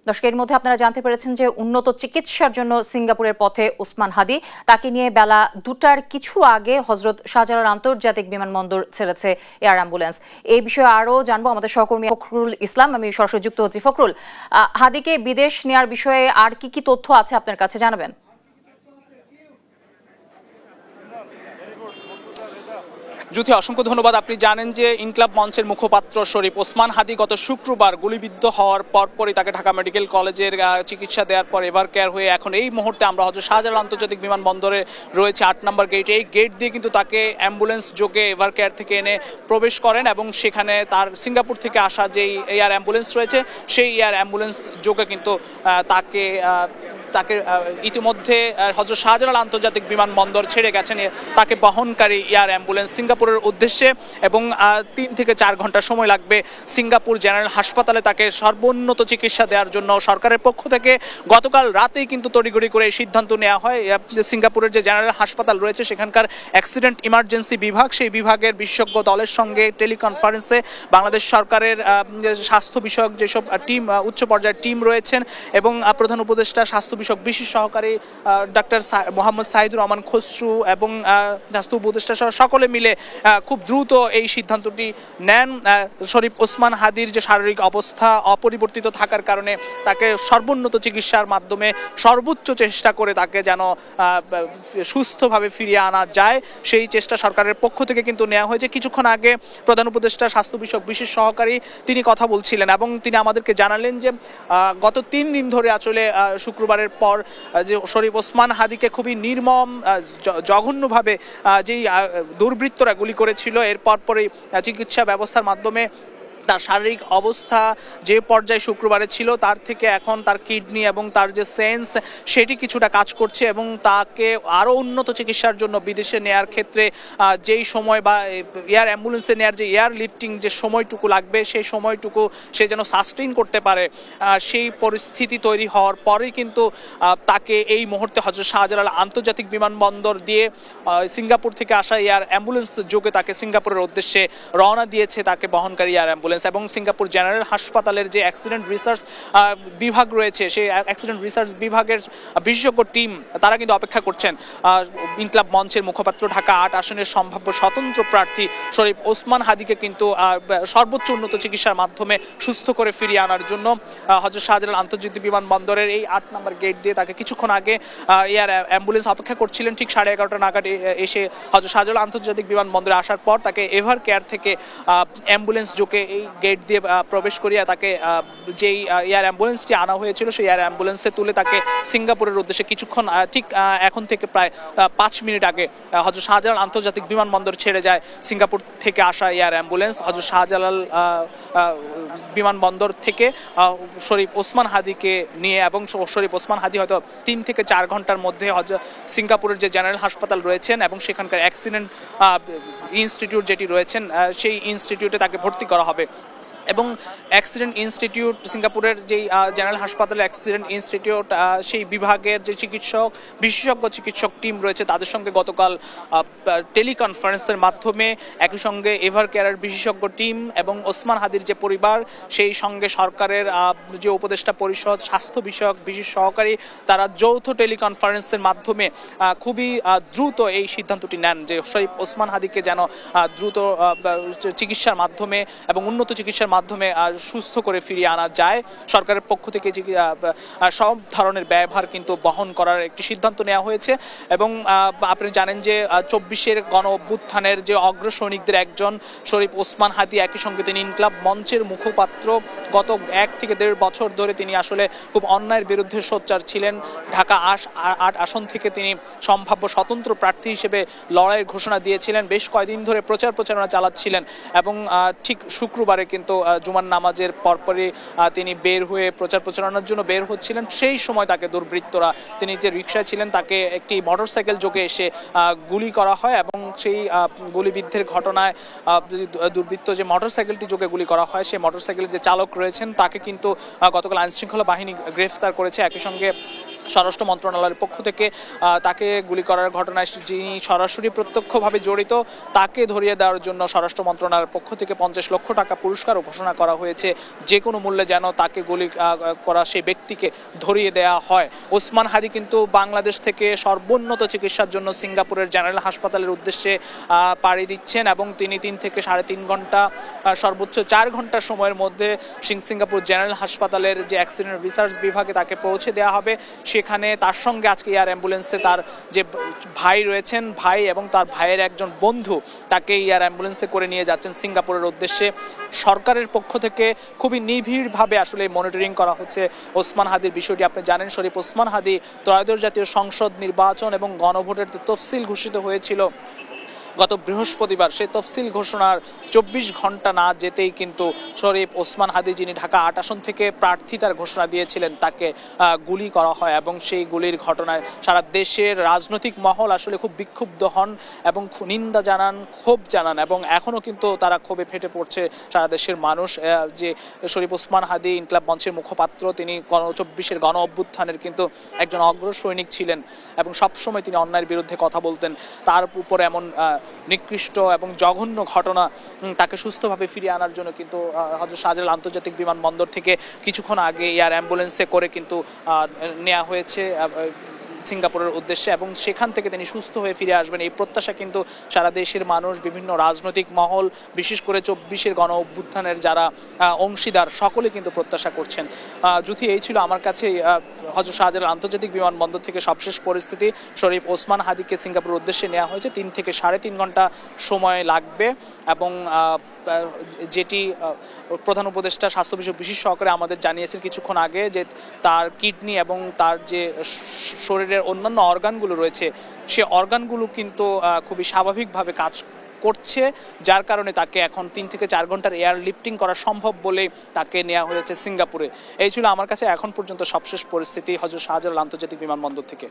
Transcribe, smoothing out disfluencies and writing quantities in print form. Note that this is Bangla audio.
দর্শকের মধ্যে আপনারা জানতে পেরেছেন যে উন্নত চিকিৎসার জন্য সিঙ্গাপুরের পথে ওসমান হাদি। তাকে নিয়ে বেলা 2টার কিছু আগে হজরত শাহজালাল আন্তর্জাতিক বিমানবন্দর ছেড়েছে এয়ার অ্যাম্বুলেন্স। এই বিষয়ে আরও জানবো আমাদের সহকর্মী ফখরুল ইসলাম। আমি সরাসরি যুক্ত হচ্ছি। ফখরুল, হাদিকে বিদেশ নেওয়ার বিষয়ে আর কি তথ্য আছে আপনার কাছে জানাবেন? জ্যোতি, অসংখ্য ধন্যবাদ। আপনি জানেন যে ইনকলাব মঞ্চের মুখপাত্র শরীফ ওসমান হাদি গত শুক্রবার গুলিবিদ্ধ হওয়ার পরপরই তাকে ঢাকা মেডিকেল কলেজের চিকিৎসা দেওয়ার পর এভার কেয়ার হয়ে এখন এই মুহূর্তে আমরা হজরত শাহজালাল আন্তর্জাতিক বিমানবন্দরে রয়েছে 8 নম্বর গেট। এই গেট দিয়ে কিন্তু তাকে অ্যাম্বুলেন্স যোগে এভার কেয়ার থেকে এনে প্রবেশ করেন এবং সেখানে তার সিঙ্গাপুর থেকে আসা যেই এয়ার অ্যাম্বুলেন্স রয়েছে সেই এয়ার অ্যাম্বুলেন্স যোগে কিন্তু তাকে ইতিমধ্যে হজরত শাহজালাল আন্তর্জাতিক বিমানবন্দর ছেড়ে গেছেন তাকে বহনকারী এয়ার অ্যাম্বুলেন্স সিঙ্গাপুরের উদ্দেশ্যে। এবং 3 থেকে 4 ঘন্টা সময় লাগবে সিঙ্গাপুর জেনারেল হাসপাতালে তাকে সর্বোন্নত চিকিৎসা দেওয়ার জন্য। সরকারের পক্ষ থেকে গতকাল রাতেই কিন্তু তড়িঘড়ি করে এই সিদ্ধান্ত নেওয়া হয়। সিঙ্গাপুরের যে জেনারেল হাসপাতাল রয়েছে সেখানকার অ্যাক্সিডেন্ট ইমার্জেন্সি বিভাগ, সেই বিভাগের বিশেষজ্ঞ দলের সঙ্গে টেলিকনফারেন্সে বাংলাদেশ সরকারের স্বাস্থ্য বিষয়ক যেসব টিম, উচ্চ পর্যায়ের টিম রয়েছেন এবং প্রধান উপদেষ্টা স্বাস্থ্য বিষয়ক বিশেষ সহকারী ডাক্তার মোহাম্মদ সাইদুর রহমান খসরু এবং স্বাস্থ্য উপদেষ্টা সহ সকলে মিলে খুব দ্রুত এই সিদ্ধান্তটি নেন। শরীফ ওসমান হাদির যে শারীরিক অবস্থা অপরিবর্তিত থাকার কারণে তাকে সর্বোন্নত চিকিৎসার মাধ্যমে সর্বোচ্চ চেষ্টা করে তাকে যেন সুস্থভাবে ফিরিয়ে আনা যায়, সেই চেষ্টা সরকারের পক্ষ থেকে কিন্তু নেওয়া হয়েছে। কিছুক্ষণ আগে প্রধান উপদেষ্টা স্বাস্থ্য বিষয়ক বিশেষ সহকারী তিনি কথা বলছিলেন এবং তিনি আমাদেরকে জানালেন যে গত 3 দিন ধরে আসলে শুক্রবারের পর যে শরীফ ওসমান হাদিকে খুবই নির্মম জঘন্যভাবে যেই দুর্বৃত্তরা গুলি করেছিল এর পরপরই চিকিৎসা ব্যবস্থার মাধ্যমে তার শারীরিক অবস্থা যে পর্যায়ে শুক্রবারে ছিল তার থেকে এখন তার কিডনি এবং তার যে সেন্স সেটি কিছুটা কাজ করছে এবং তাকে আরও উন্নত চিকিৎসার জন্য বিদেশে নেয়ার ক্ষেত্রে যেই সময় বা এয়ার অ্যাম্বুলেন্সে নেয়ার যে এয়ার লিফটিং যে সময়টুকু লাগবে সেই সময়টুকু সে যেন সাস্টেইন করতে পারে, সেই পরিস্থিতি তৈরি হওয়ার পরেই কিন্তু তাকে এই মুহূর্তে হজরত শাহজালাল আন্তর্জাতিক বিমানবন্দর দিয়ে সিঙ্গাপুর থেকে আসা এয়ার অ্যাম্বুলেন্স যোগে তাকে সিঙ্গাপুরের উদ্দেশ্যে রওনা দিয়েছে তাকে বহনকারী এয়ার অ্যাম্বুলেন্স। এবং সিঙ্গাপুর জেনারেল হাসপাতালের যে অ্যাক্সিডেন্ট রিসার্চ বিভাগ রয়েছে সেই অ্যাক্সিডেন্ট রিসার্চ বিভাগের বিশেষজ্ঞ টিম তারা কিন্তু অপেক্ষা করছেন ইনকলাব মঞ্চের মুখপাত্র ঢাকা 8 আসনের সম্ভাব্য স্বতন্ত্র প্রার্থী শরীফ ওসমান হাদিকে কিন্তু সর্বোচ্চ উন্নত চিকিৎসার মাধ্যমে সুস্থ করে ফিরিয়ে আনার জন্য হযরত শাহজালাল আন্তর্জাতিক বিমানবন্দরের এই 8 নম্বর গেট দিয়ে তাকে কিছুক্ষণ আগে এয়ার অ্যাম্বুলেন্স অপেক্ষা করছিলেন। ঠিক 11:30টা নাগাদ এসে হযরত শাহজালাল আন্তর্জাতিক বিমানবন্দরে আসার পর তাকে এভার কেয়ার থেকে অ্যাম্বুলেন্স যোগে এই গেট দিয়ে প্রবেশ করিয়া তাকে যেই এয়ার অ্যাম্বুলেন্সটি আনা হয়েছিল সেই এয়ার অ্যাম্বুলেন্সে তুলে তাকে সিঙ্গাপুরের উদ্দেশ্যে কিছুক্ষণ ঠিক এখন থেকে প্রায় 5 মিনিট আগে হযরত শাহজালাল আন্তর্জাতিক বিমানবন্দর ছেড়ে যায় সিঙ্গাপুর থেকে আসা এয়ার অ্যাম্বুলেন্স। হযরত শাহজালাল বিমানবন্দর থেকে শরীফ ওসমান হাদিকে নিয়ে এবং শরীফ ওসমান হাদি হয়তো 3 থেকে 4 ঘন্টার মধ্যে সিঙ্গাপুরের যে জেনারেল হাসপাতাল রয়েছেন এবং সেখানকার অ্যাক্সিডেন্ট ইনস্টিটিউট যেটি রয়েছেন সেই ইনস্টিটিউটে তাকে ভর্তি করা হবে। এবং অ্যাক্সিডেন্ট ইনস্টিটিউট সিঙ্গাপুরের যেই জেনারেল হাসপাতালের অ্যাক্সিডেন্ট ইনস্টিটিউট সেই বিভাগের যে বিশেষজ্ঞ চিকিৎসক টিম রয়েছে তাদের সঙ্গে গতকাল টেলিকনফারেন্সের মাধ্যমে একই সঙ্গে এভার কেয়ারের বিশেষজ্ঞ টিম এবং ওসমান হাদির যে পরিবার সেই সঙ্গে সরকারের যে উপদেষ্টা পরিষদ স্বাস্থ্য বিষয়ক বিশেষ সহকারী তারা যৌথ টেলিকনফারেন্সের মাধ্যমে খুবই দ্রুত এই সিদ্ধান্তটি নেন যে শরীফ ওসমান হাদিকে যেন দ্রুত চিকিৎসার মাধ্যমে এবং উন্নত চিকিৎসার মাধ্যমে সুস্থ করে ফিরিয়ে আনা যায়। সরকারের পক্ষ থেকে সব ধরনের ব্যয়ভার কিন্তু বহন করার একটি সিদ্ধান্ত নেওয়া হয়েছে এবং আপনি জানেন যে 24-এর গণ অভ্যুত্থানের যে অগ্রসৈনিকদের একজন শরীফ ওসমান হাদি, একই সঙ্গে তিনি ইনকলাব মঞ্চের মুখপাত্র। গত 1 থেকে 1.5 বছর ধরে তিনি আসলে খুব অন্যায়ের বিরুদ্ধে সোচ্চার ছিলেন। ঢাকা 8 আসন থেকে তিনি সম্ভাব্য স্বতন্ত্র প্রার্থী হিসেবে লড়াইয়ের ঘোষণা দিয়েছিলেন, বেশ কয়েকদিন ধরে প্রচারণা চালাচ্ছিলেন এবং ঠিক শুক্রবারে কিন্তু জুমার নামাজের পরপরই তিনি বের হয়ে প্রচারণার জন্য বের হচ্ছিলেন। সেই সময় তাকে দুর্বৃত্তরা, তিনি যে রিকশায় ছিলেন তাকে একটি মোটরসাইকেল যোগে এসে গুলি করা হয় এবং সেই গুলিবিদ্ধের ঘটনায় দুর্বৃত্ত যে মোটরসাইকেলটি যোগে গুলি করা হয় সেই মোটরসাইকেলের যে চালক রয়েছেন তাকে কিন্তু গতকাল আইনশৃঙ্খলা বাহিনী গ্রেফতার করেছে। একই সঙ্গে স্বরাষ্ট্র মন্ত্রণালয়ের পক্ষ থেকে তাকে গুলি করার ঘটনায় যিনি সরাসরি প্রত্যক্ষভাবে জড়িত তাকে ধরিয়ে দেওয়ার জন্য স্বরাষ্ট্র মন্ত্রণালয়ের পক্ষ থেকে 50 লক্ষ টাকা পুরস্কারও ঘোষণা করা হয়েছে। যে কোনো মূল্যে যেন তাকে গুলি করা সেই ব্যক্তিকে ধরিয়ে দেওয়া হয়। ওসমান হাদি কিন্তু বাংলাদেশ থেকে সর্বোন্নত চিকিৎসার জন্য সিঙ্গাপুরের জেনারেল হাসপাতালের উদ্দেশ্যে পাড়ি দিচ্ছেন এবং তিনি 3 থেকে 3.5 ঘন্টা সর্বোচ্চ 4 ঘন্টার সময়ের মধ্যে সিঙ্গাপুর জেনারেল হাসপাতালের যে অ্যাক্সিডেন্ট রিসার্চ বিভাগে তাকে পৌঁছে দেওয়া হবে। সেখানে তার সঙ্গে আজকে এয়ার অ্যাম্বুলেন্সে তার যে ভাই রয়েছেন, ভাই এবং তার ভাইয়ের একজন বন্ধু তাকে এয়ার অ্যাম্বুলেন্সে করে নিয়ে যাচ্ছেন সিঙ্গাপুরের উদ্দেশ্যে। সরকারের পক্ষ থেকে খুবই নিবিড়ভাবে আসলে মনিটরিং করা হচ্ছে ওসমান হাদির বিষয়টি। আপনি জানেন শরীফ ওসমান হাদি ত্রয়োদশ জাতীয় সংসদ নির্বাচন এবং গণভোটের তফসিল ঘোষিত হয়েছিল গত বৃহস্পতিবার। সেই তফসিল ঘোষণার 24 ঘন্টা না যেতেই কিন্তু শরীফ ওসমান হাদি, যিনি ঢাকা 8 আসন থেকে প্রার্থিতার ঘোষণা দিয়েছিলেন, তাকে গুলি করা হয় এবং সেই গুলির ঘটনায় সারা দেশের রাজনৈতিক মহল আসলে খুব বিক্ষুব্ধ হন এবং নিন্দা জানান, ক্ষোভ জানান এবং এখনও কিন্তু তারা ক্ষোভে ফেটে পড়ছে সারা দেশের মানুষ। যে শরীফ ওসমান হাদি ইনকিলাব মঞ্চের মুখপাত্র, তিনি 24-এর গণ অভ্যুত্থানের কিন্তু একজন অগ্রসৈনিক ছিলেন এবং সবসময় তিনি অন্যায়ের বিরুদ্ধে কথা বলতেন। তার উপর এমন নিকৃষ্ট এবং জঘন্য ঘটনা, তাকে সুস্থভাবে ফিরিয়ে আনার জন্য কিন্তু হযরত শাহজালাল আন্তর্জাতিক বিমানবন্দর থেকে কিছুক্ষণ আগে এয়ার অ্যাম্বুলেন্সে করে কিন্তু নেওয়া হয়েছে সিঙ্গাপুরের উদ্দেশ্যে এবং সেখান থেকে তিনি সুস্থ হয়ে ফিরে আসবেন এই প্রত্যাশা কিন্তু সারা দেশের মানুষ, বিভিন্ন রাজনৈতিক মহল, বিশেষ করে 24-এর গণ অভ্যুত্থানের যারা অংশীদার সকলে কিন্তু প্রত্যাশা করছেন। যদি এই ছিল আমার কাছে হযরত শাহজালাল আন্তর্জাতিক বিমানবন্দর থেকে সবশেষ পরিস্থিতি। শরীফ ওসমান হাদিকে সিঙ্গাপুরের উদ্দেশ্যে নেওয়া হয়েছে। 3 থেকে 3.5 ঘন্টা সময় লাগবে এবং যেটি প্রধান উপদেষ্টা স্বাস্থ্য বিষয়ক বিশেষ সহকারে আমাদের জানিয়েছেন কিছুক্ষণ আগে যে তার কিডনি এবং তার যে শরীরের অন্যান্য অর্গানগুলো রয়েছে সে অর্গানগুলো কিন্তু খুবই স্বাভাবিকভাবে কাজ করছে, যার কারণে তাকে এখন 3 থেকে 4 ঘন্টার এয়ার লিফটিং করা সম্ভব বলে তাকে নেওয়া হয়েছে সিঙ্গাপুরে। এই ছিল আমার কাছে এখন পর্যন্ত সবশেষ পরিস্থিতি হযরত শাহজালাল আন্তর্জাতিক বিমানবন্দর থেকে।